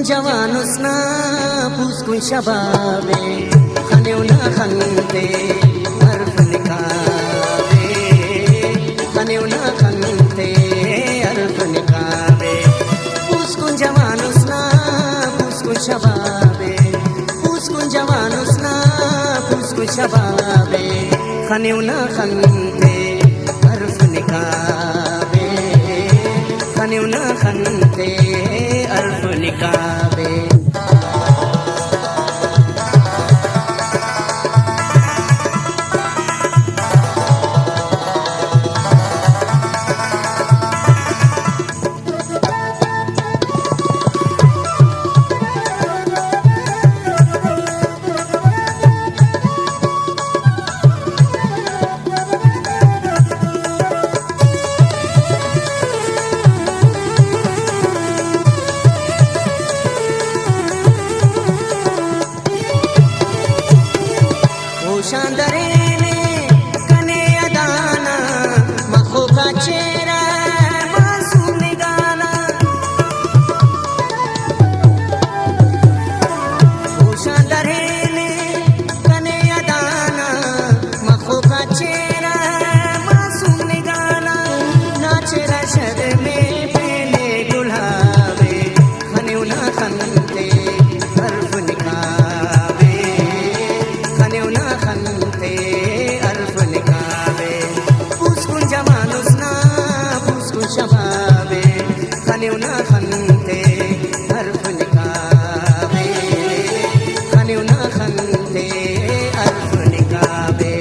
جوانوسنا پوسکن شبابه خانیونا خنده عرف نکابه خانیونا خنده عرف نکابه پوسکن جوانوسنا پوسکن شبابه پوسکن جوانوسنا پوسکن شبابه خانیونا خنده عرف نکابه خانیونا خنده عرف نکابه शानदारेने कने अदाना मखो का चेहरा मासूम गाना ओ शानदारेने कने अदाना मखो का चेहरा मासूम गाना नाचरा शद में पहले गुलाबे खने उना खनते हर्फ निकाबे खने उना खनते अरफ निकाबे पुस्कुन जवानुसना पुस्कुन शबाबे खने उना खनते अरफ निकाबे खने उना खनते अरफ निकाबे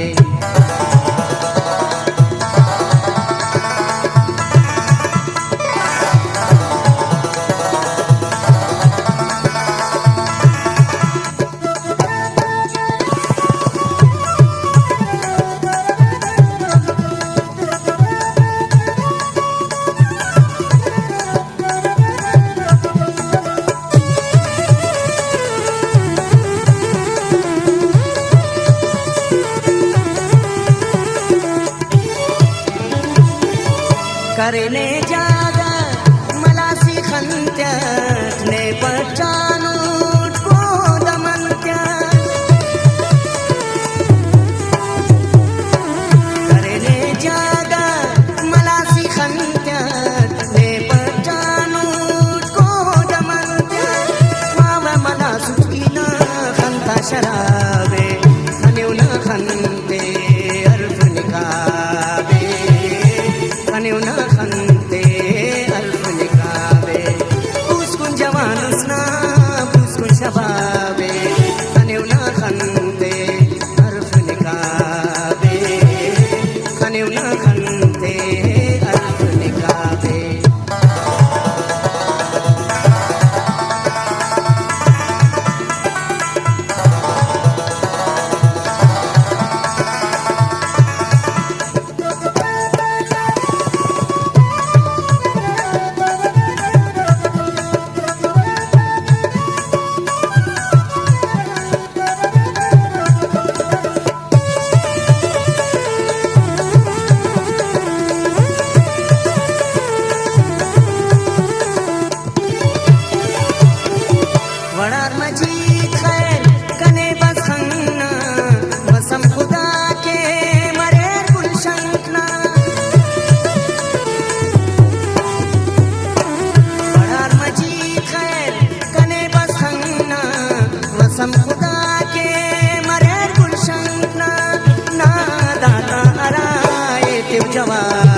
करने जागा मलासी खंत्यात ने पचानूट को दमंत्यात करने जागा मलासी खंत्यात ने पचानूट को दमंत्यात मावा मला सुकीना खंता शराबे खनेउना खंते अरफ निकाबे खनेउना खनते अरफ निकाबे पुस्कुन जवानुसना पुस्कुन शबाबे खनेउना खनते अरफ निकाबे खनेउना खनते अरफ निकाबे वड़ार मजीद खैर कने बस खन्ना मसम खुदा के मरे गुलशंकना वड़ार मजीद खैर कने बस खन्ना मसम खुदा के मरे गुलशंकना ना दाता अराए तिव जवान